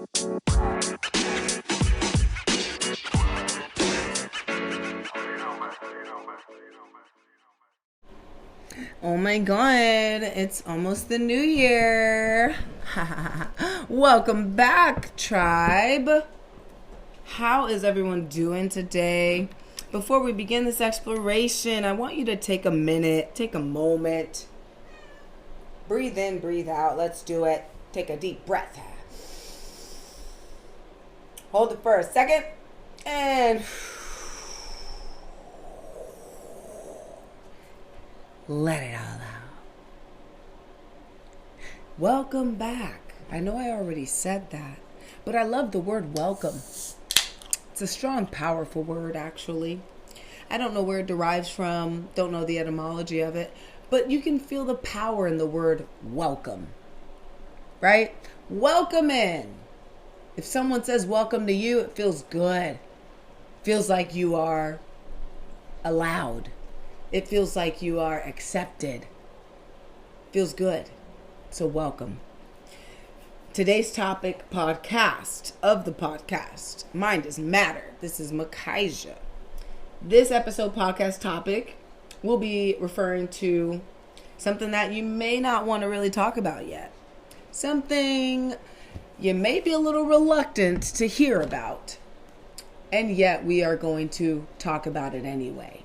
Oh my god, it's almost the new year. Welcome back, tribe. How is everyone doing today? Before we begin this exploration, I want you to take a minute, take a moment. Breathe in, breathe out. Let's do it. Take a deep breath. Hold it for a second. And let it all out. Welcome back. I know I already said that, but I love the word welcome. It's a strong, powerful word, actually. I don't know where it derives from, don't know the etymology of it, but you can feel the power in the word welcome, right? Welcome in. If someone says welcome to you, it feels good. Feels like you are allowed. It feels like you are accepted. Feels good. So welcome. Today's topic, podcast of the podcast, Mind is Matter. This is Makaija. This episode podcast topic will be referring to something that you may not want to really talk about yet. Something you may be a little reluctant to hear about. And yet we are going to talk about it anyway.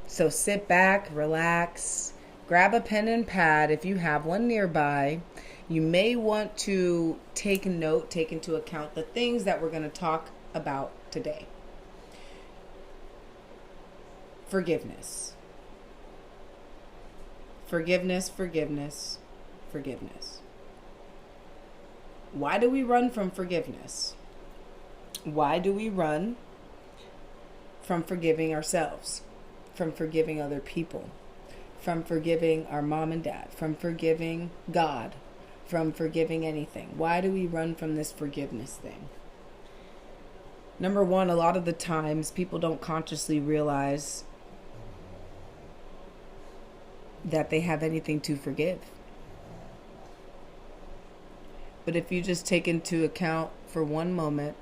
So sit back, relax, grab a pen and pad if you have one nearby. You may want to take note, take into account the things that we're going to talk about today. Forgiveness. Forgiveness, forgiveness, forgiveness. Why do we run from forgiveness? Why do we run from forgiving ourselves? From forgiving other people, from forgiving our mom and dad, from forgiving God, from forgiving anything? Why do we run from this forgiveness thing? Number one, a lot of the times people don't consciously realize that they have anything to forgive. But if you just take into account for one moment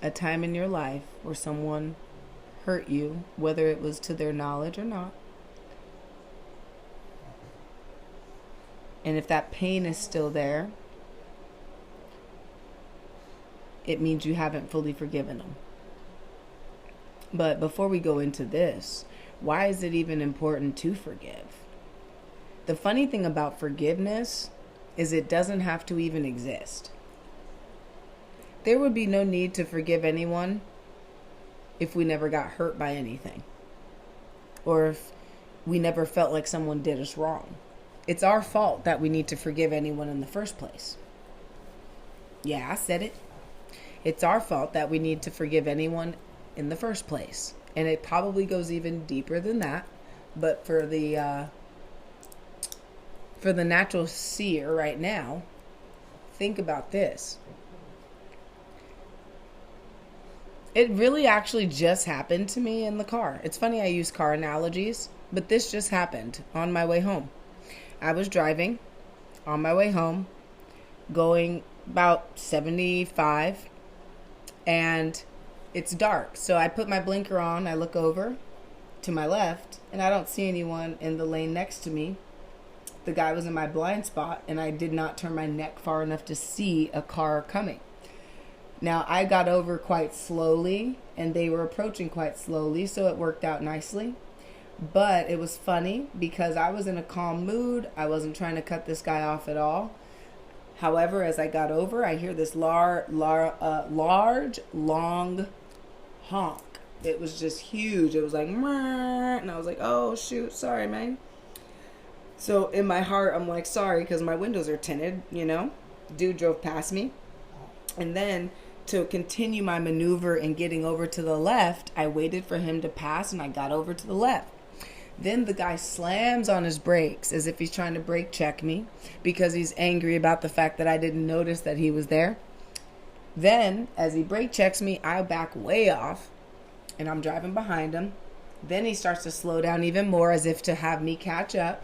a time in your life where someone hurt you, whether it was to their knowledge or not. And if that pain is still there, it means you haven't fully forgiven them. But before we go into this, why is it even important to forgive? The funny thing about forgiveness is it doesn't have to even exist. There would be no need to forgive anyone if we never got hurt by anything, or if we never felt like someone did us wrong. It's our fault that we need to forgive anyone in the first place. Yeah, I said it. It's our fault that we need to forgive anyone in the first place. And it probably goes even deeper than that. But for the natural seer right now, think about this. It really actually just happened to me in the car. It's funny I use car analogies, but this just happened on my way home. I was driving on my way home, going about 75, and it's dark. So I put my blinker on, I look over to my left, and I don't see anyone in the lane next to me. The guy was in my blind spot, and I did not turn my neck far enough to see a car coming. Now, I got over quite slowly, and they were approaching quite slowly, so it worked out nicely. But it was funny because I was in a calm mood. I wasn't trying to cut this guy off at all. However, as I got over, I hear this large, long honk. It was just huge. It was like, and I was like, oh, shoot, sorry, man. So in my heart, I'm like, sorry, because my windows are tinted, you know. Dude drove past me. And then to continue my maneuver and getting over to the left, I waited for him to pass and I got over to the left. Then the guy slams on his brakes as if he's trying to brake check me because he's angry about the fact that I didn't notice that he was there. Then, as he brake checks me, I back way off and I'm driving behind him. Then he starts to slow down even more as if to have me catch up.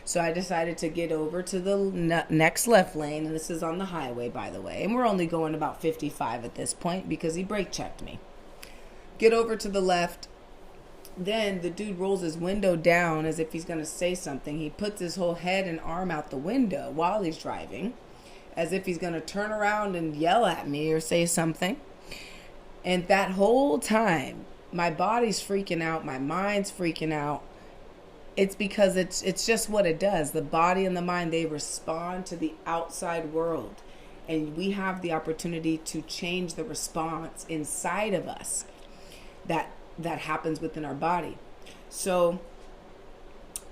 So I decided to get over to the next left lane, and this is on the highway, by the way. And we're only going about 55 at this point because he brake checked me. Get over to the left. Then the dude rolls his window down as if he's going to say something. He puts his whole head and arm out the window while he's driving, as if he's going to turn around and yell at me or say something. And that whole time, my body's freaking out, my mind's freaking out. It's because it's just what it does. The body and the mind, they respond to the outside world. And we have the opportunity to change the response inside of us that happens within our body. So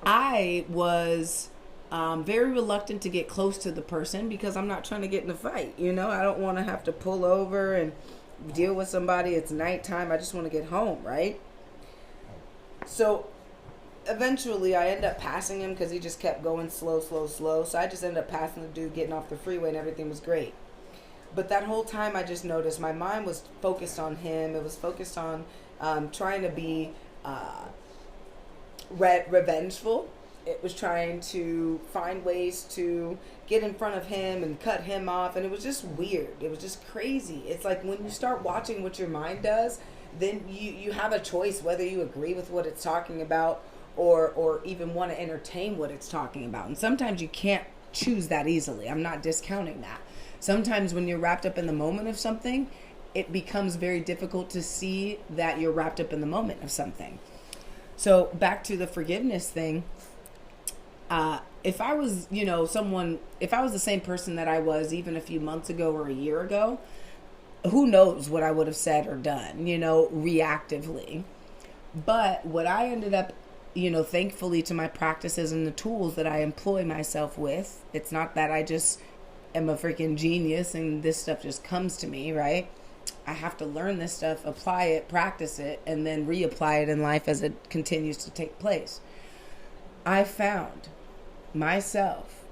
I was very reluctant to get close to the person because I'm not trying to get in a fight. You know, I don't want to have to pull over and deal with somebody. It's nighttime. I just want to get home, right? So eventually I end up passing him because he just kept going slow. So I just ended up passing the dude, getting off the freeway, and everything was great. But that whole time I just noticed my mind was focused on him. It was focused on trying to be revengeful. It was trying to find ways to get in front of him and cut him off. And it was just weird. It was just crazy. It's like when you start watching what your mind does, then you have a choice whether you agree with what it's talking about or even want to entertain what it's talking about. And sometimes you can't choose that easily. I'm not discounting that. Sometimes when you're wrapped up in the moment of something, it becomes very difficult to see that you're wrapped up in the moment of something. So back to the forgiveness thing. If I was, if I was the same person that I was even a few months ago or a year ago, who knows what I would have said or done, reactively. But what I ended up, thankfully to my practices and the tools that I employ myself with, it's not that I just am a freaking genius and this stuff just comes to me, right? I have to learn this stuff, apply it, practice it, and then reapply it in life as it continues to take place. I found myself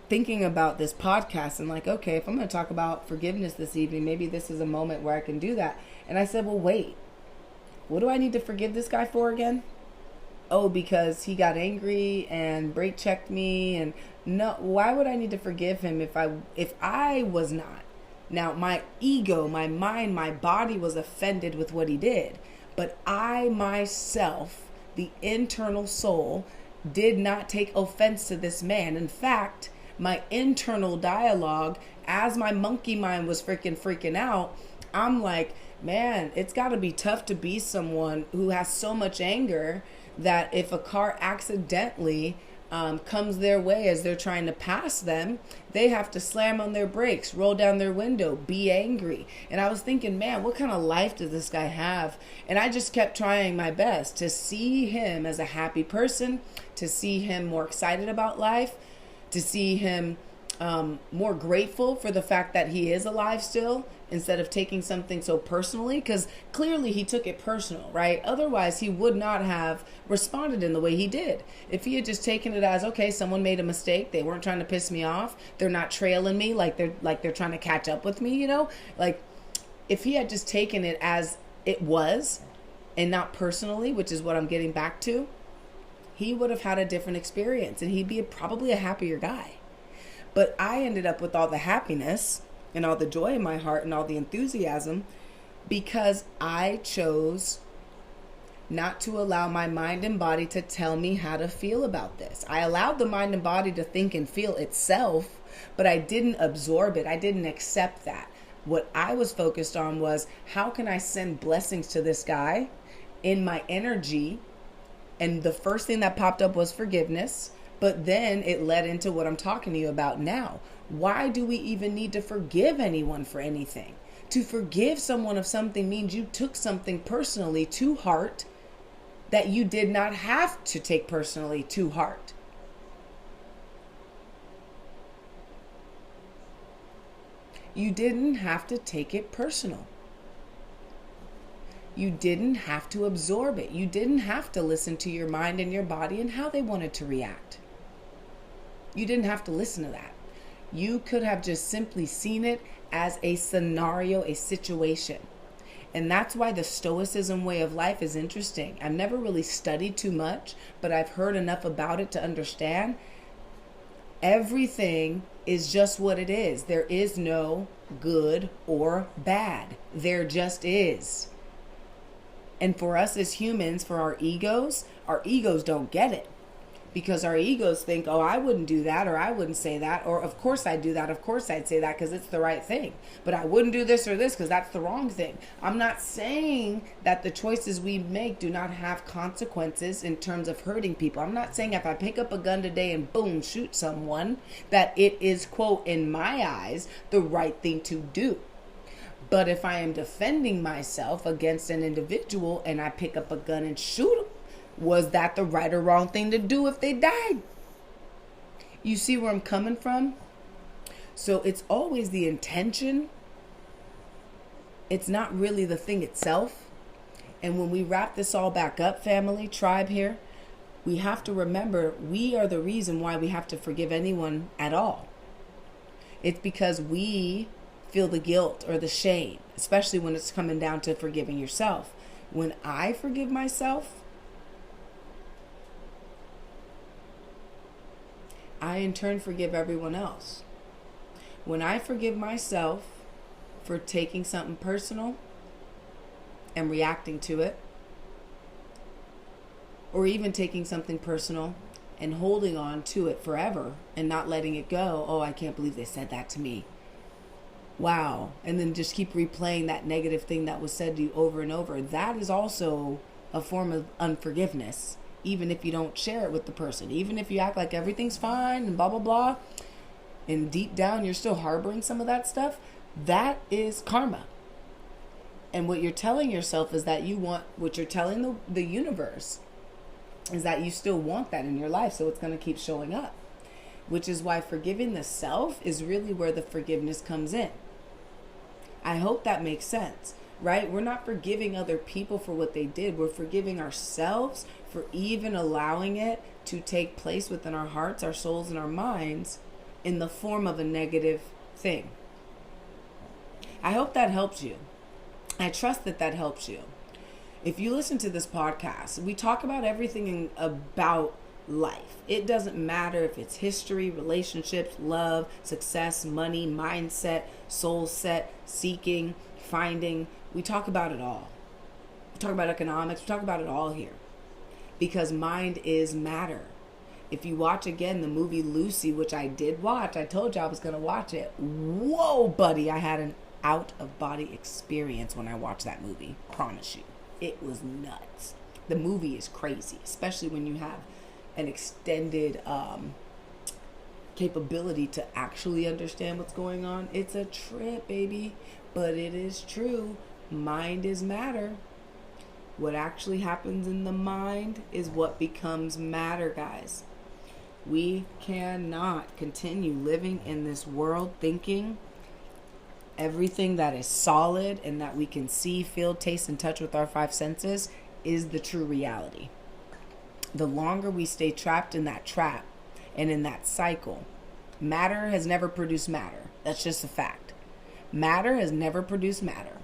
thinking about this podcast and like, okay, if I'm going to talk about forgiveness this evening, maybe this is a moment where I can do that. And I said, well, wait, what do I need to forgive this guy for again? Oh, because he got angry and brake checked me. And no, why would I need to forgive him if I was not? Now, my ego, my mind, my body was offended with what he did. But I myself, the internal soul, did not take offense to this man. In fact, my internal dialogue, as my monkey mind was freaking out, I'm like, man, it's got to be tough to be someone who has so much anger that if a car accidentally comes their way as they're trying to pass them, they have to slam on their brakes, roll down their window, be angry. And I was thinking, man, what kind of life does this guy have? And I just kept trying my best to see him as a happy person, to see him more excited about life, to see him more grateful for the fact that he is alive still, instead of taking something so personally, because clearly he took it personal, right? Otherwise, he would not have responded in the way he did. If he had just taken it as, okay, someone made a mistake, they weren't trying to piss me off, they're not trailing me like they're trying to catch up with me, like if he had just taken it as it was and not personally, which is what I'm getting back to, he would have had a different experience and he'd be probably a happier guy. But I ended up with all the happiness and all the joy in my heart and all the enthusiasm because I chose not to allow my mind and body to tell me how to feel about this. I allowed the mind and body to think and feel itself, but I didn't absorb it. I didn't accept that. What I was focused on was, how can I send blessings to this guy in my energy? And the first thing that popped up was forgiveness. But then it led into what I'm talking to you about now. Why do we even need to forgive anyone for anything? To forgive someone of something means you took something personally to heart that you did not have to take personally to heart. You didn't have to take it personal. You didn't have to absorb it. You didn't have to listen to your mind and your body and how they wanted to react. You didn't have to listen to that. You could have just simply seen it as a scenario, a situation. And that's why the Stoicism way of life is interesting. I've never really studied too much, but I've heard enough about it to understand everything is just what it is. There is no good or bad. There just is. And for us as humans, for our egos don't get it. Because our egos think, oh, I wouldn't do that, or I wouldn't say that, or of course I'd do that, of course I'd say that because it's the right thing. But I wouldn't do this or this because that's the wrong thing. I'm not saying that the choices we make do not have consequences in terms of hurting people. I'm not saying if I pick up a gun today and boom, shoot someone, that it is, quote, in my eyes, the right thing to do. But if I am defending myself against an individual and I pick up a gun and shoot them, was that the right or wrong thing to do if they died? You see where I'm coming from? So it's always the intention. It's not really the thing itself. And when we wrap this all back up, family, tribe here, we have to remember we are the reason why we have to forgive anyone at all. It's because we feel the guilt or the shame, especially when it's coming down to forgiving yourself. When I forgive myself, I in turn forgive everyone else. When I forgive myself for taking something personal and reacting to it, or even taking something personal and holding on to it forever and not letting it go, oh, I can't believe they said that to me. Wow. And then just keep replaying that negative thing that was said to you over and over. That is also a form of unforgiveness. Even if you don't share it with the person, even if you act like everything's fine and blah, blah, blah, and deep down you're still harboring some of that stuff, that is karma. And what you're telling yourself is that you want, what you're telling the universe is that you still want that in your life, so it's going to keep showing up. Which is why forgiving the self is really where the forgiveness comes in. I hope that makes sense, right? We're not forgiving other people for what they did. We're forgiving ourselves for even allowing it to take place within our hearts, our souls, and our minds in the form of a negative thing. I hope that helps you. I trust that that helps you. If you listen to this podcast, we talk about everything about life. It doesn't matter if it's history, relationships, love, success, money, mindset, soul set, seeking, finding. We talk about it all. We talk about economics. We talk about it all here. Because mind is matter. If you watch again the movie Lucy, which I did watch, I told you I was going to watch it. Whoa, buddy, I had an out-of-body experience when I watched that movie. Promise you. It was nuts. The movie is crazy, especially when you have an extended capability to actually understand what's going on. It's a trip, baby. But it is true. Mind is matter. What actually happens in the mind is what becomes matter, guys. We cannot continue living in this world thinking everything that is solid and that we can see, feel, taste, and touch with our five senses is the true reality. The longer we stay trapped in that trap and in that cycle, matter has never produced matter. That's just a fact. Matter has never produced matter.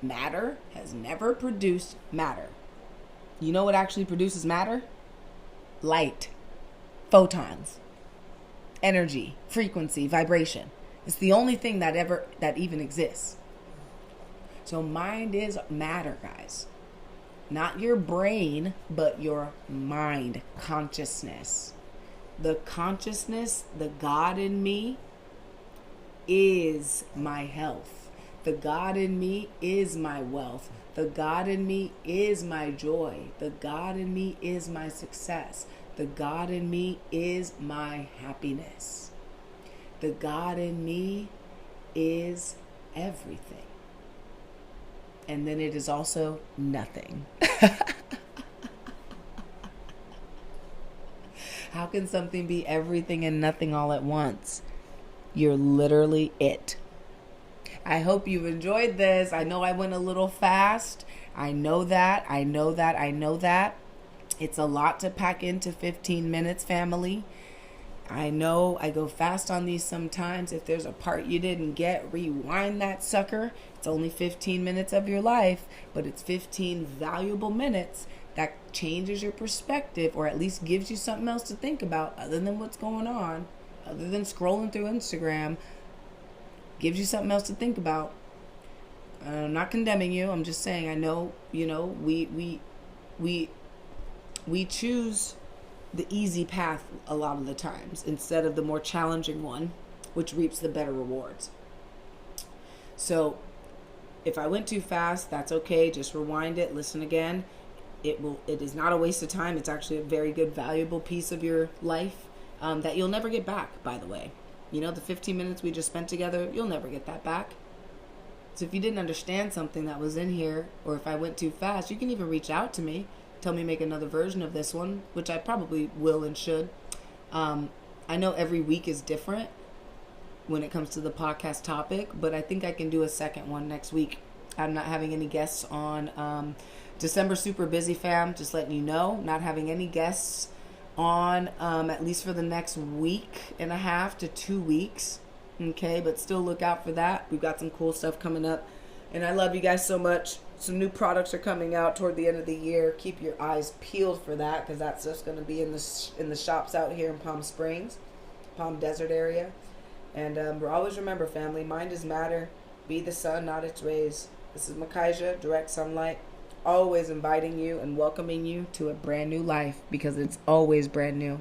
Matter has never produced matter. You know what actually produces matter? Light, photons, energy, frequency, vibration. It's the only thing that even exists. So mind is matter, guys. Not your brain, but your mind, consciousness. The consciousness, the God in me is my health. The God in me is my wealth. The God in me is my joy. The God in me is my success. The God in me is my happiness. The God in me is everything. And then it is also nothing. How can something be everything and nothing all at once? You're literally it. I hope you've enjoyed this. I know I went a little fast. I know that. It's a lot to pack into 15 minutes, family. I know I go fast on these sometimes. If there's a part you didn't get, rewind that sucker. It's only 15 minutes of your life, but it's 15 valuable minutes that changes your perspective, or at least gives you something else to think about other than what's going on, other than scrolling through Instagram. Gives you something else to think about. I'm not condemning you. I'm just saying, I know, we choose the easy path a lot of the times instead of the more challenging one, which reaps the better rewards. So if I went too fast, that's okay. Just rewind it, listen again. It is not a waste of time. It's actually a very good, valuable piece of your life that you'll never get back, by the way. The 15 minutes we just spent together, you'll never get that back. So if you didn't understand something that was in here, or if I went too fast, you can even reach out to me. Tell me make another version of this one, which I probably will and should. I know every week is different when it comes to the podcast topic, but I think I can do a second one next week. I'm not having any guests on December. Super busy, fam. Just letting you know. Not having any guests on at least for the next week and a half to 2 weeks. Okay, but still look out for that. We've got some cool stuff coming up. And I love you guys so much. Some new products are coming out toward the end of the year. Keep your eyes peeled for that, because that's just going to be in the shops out here in Palm Springs, Palm Desert area. And always remember, family, mind is matter. Be the sun, not its rays. This is Makaija, Direct Sunlight, always inviting you and welcoming you to a brand new life, because it's always brand new.